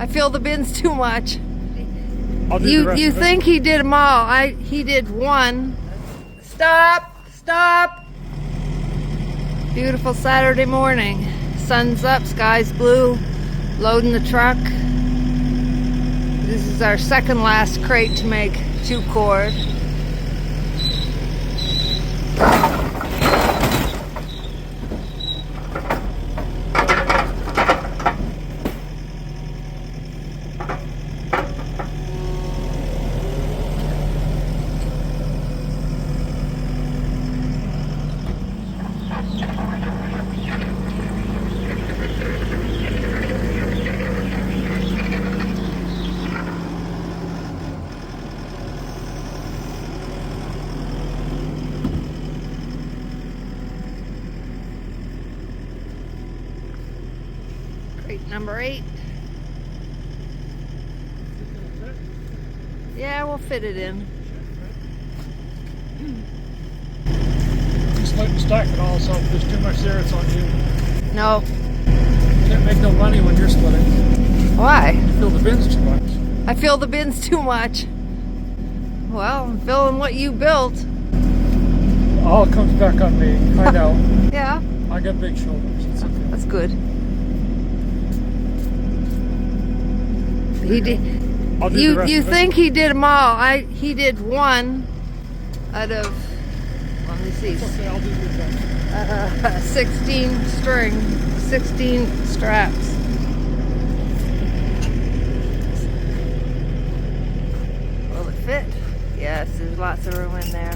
I fill the bins too much. I'll do the rest You of it. think he did them all. He did one. Stop! Stop! Beautiful Saturday morning. Sun's up, sky's blue. Loading the truck. This is our second last crate to make 2-cord. Crate number 8. Yeah, we'll fit it in. Just let them stack it all, so if there's too much there, it's on you. No. You can't make no money when you're splitting. Why? You fill the bins too much. I fill the bins too much. Well, I'm filling what you built. All comes back on me. I know. Yeah, I got big shoulders. It's okay. that's good. He did. I'll do the rest You of it. think he did them all. He did one out of, let me see, It's okay, I'll do the rest. 16 string, 16 straps. Will it fit? Yes, there's lots of room in there.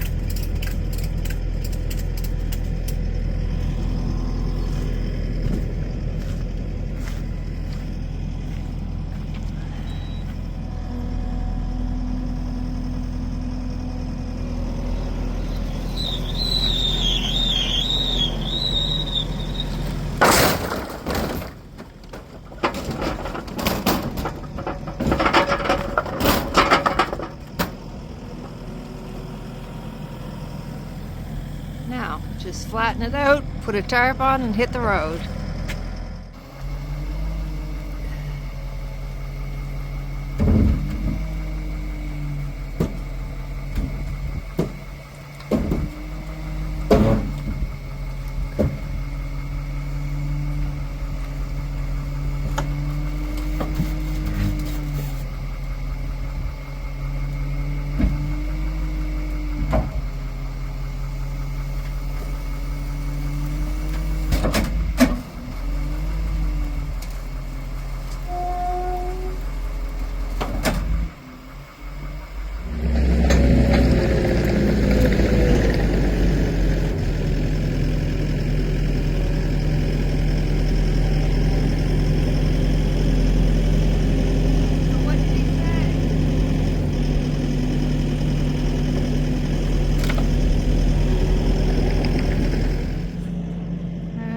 Now, just flatten it out, put a tarp on, and hit the road.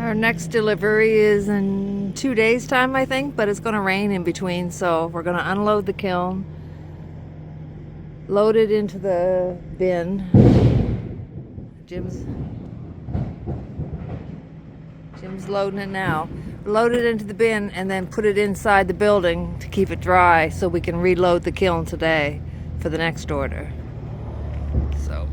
Our next delivery is in 2 days' time, I think, but it's going to rain in between, so we're going to unload the kiln, load it into the bin. Jim's loading it now. Load it into the bin and then put it inside the building to keep it dry so we can reload the kiln today for the next order. So.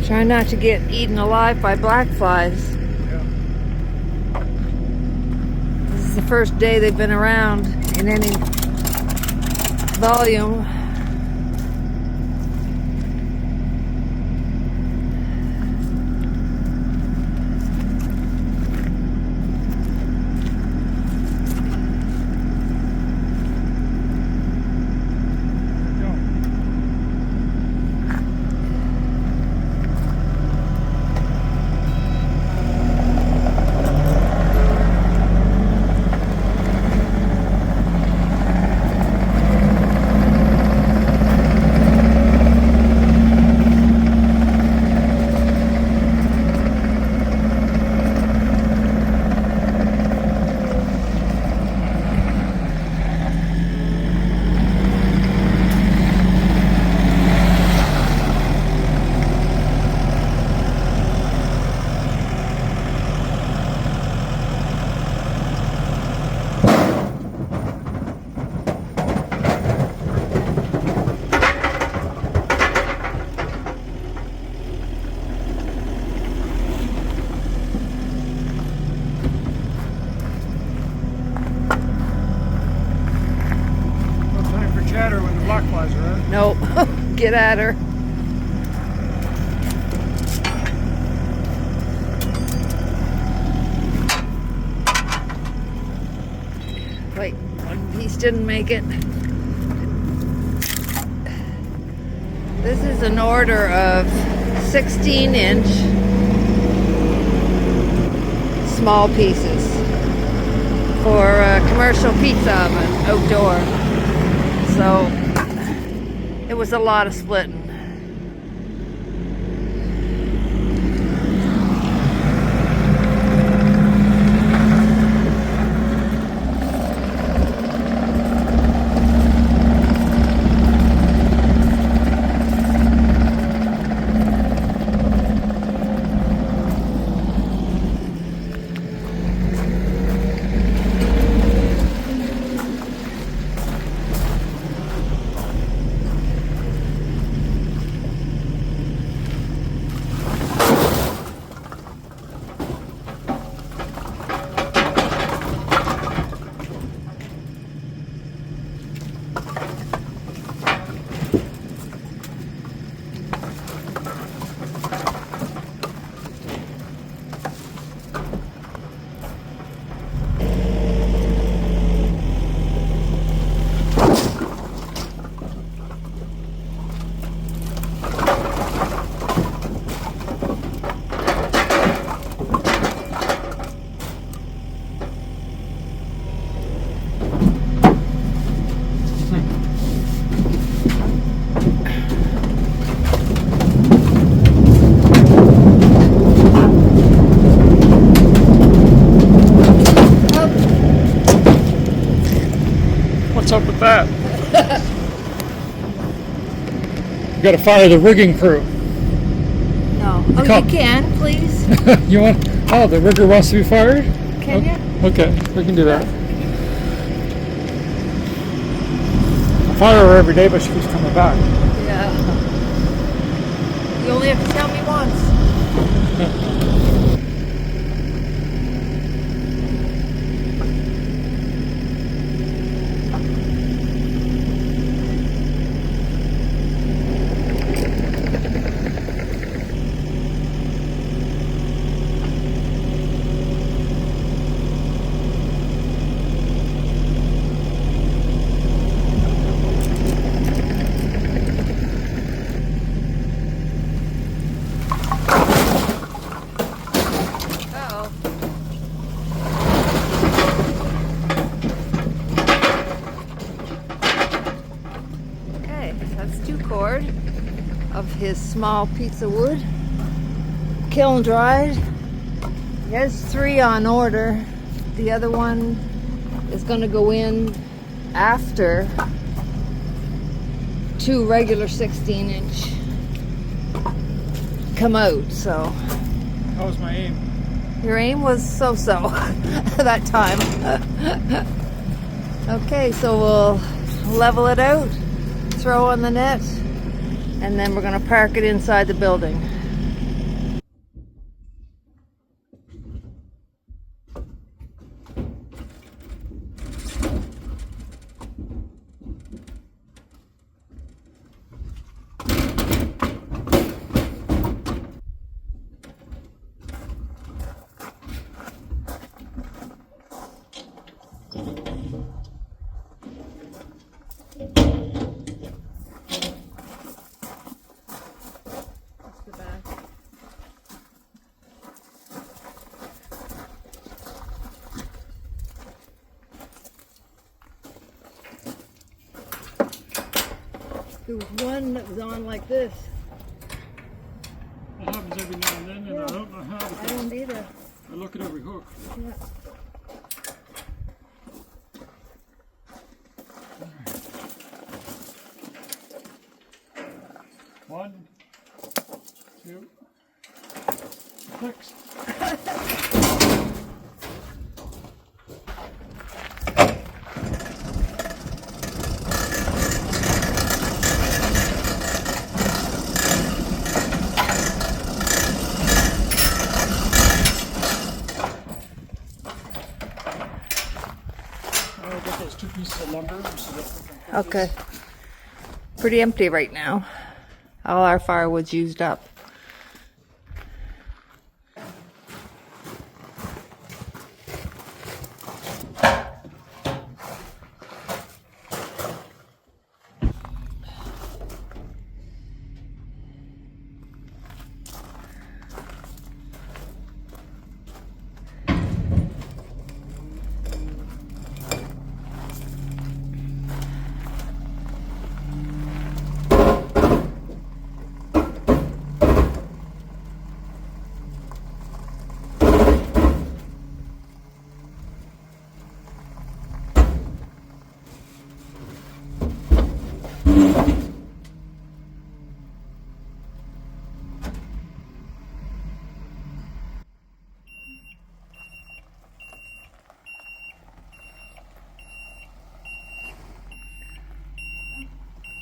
Try not to get eaten alive by black flies. Yeah. This is the first day they've been around in any volume. Chatter when the black flies are out. Nope. Get at her. Wait, one piece didn't make it. This is an order of 16-inch small pieces for a commercial pizza oven outdoor. So it was a lot of splitting. What's up with that? You gotta fire the rigging crew. No. Oh, Come. you can, please. You want? Oh, the rigger wants to be fired? Can you? Okay, we can do that. I fire her every day, but she keeps coming back. Yeah. You only have to tell me once. That's 2 cord of his small pizza wood, kiln dried. He has 3 on order. The other one is going to go in after 2 regular 16-inch come out. So That was my aim. your aim was so-so that time. Okay, so we'll level it out, throw on the net, and then we're going to park it inside the building. was one that was on like this. It happens every now and then, and I don't know how. I don't either. I look at every hook. Yeah. One, two, six. I'll get those 2 pieces of lumber so that we can put Okay. Pretty empty right now. All our firewood's used up.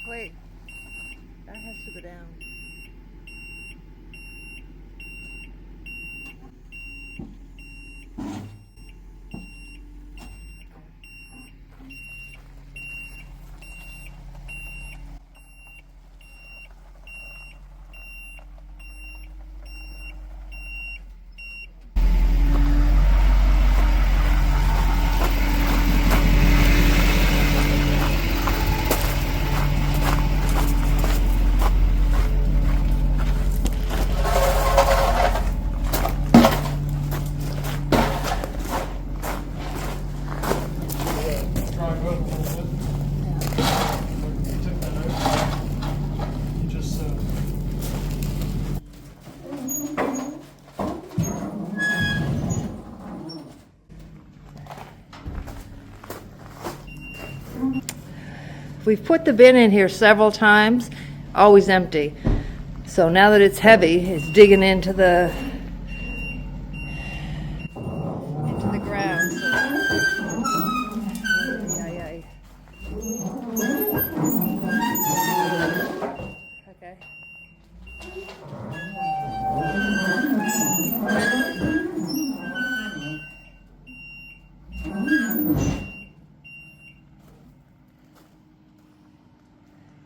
Wait, that has to go down. dry wood a little bit. You take that out. You just We've put the bin in here several times, always empty. So now that it's heavy, it's digging into the ground. Yeah. Okay.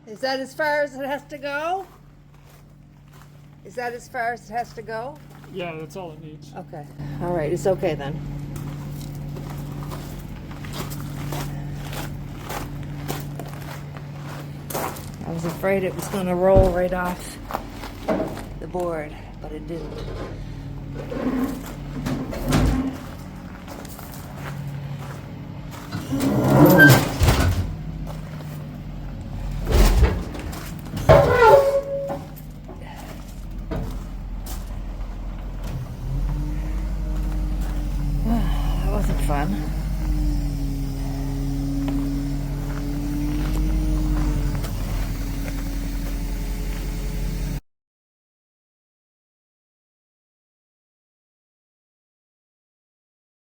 Is that as far as it has to go? Is that as far as it has to go? yeah, that's all it needs. Okay. All right, it's okay then. I was afraid it was going to roll right off the board, but it didn't. That wasn't fun.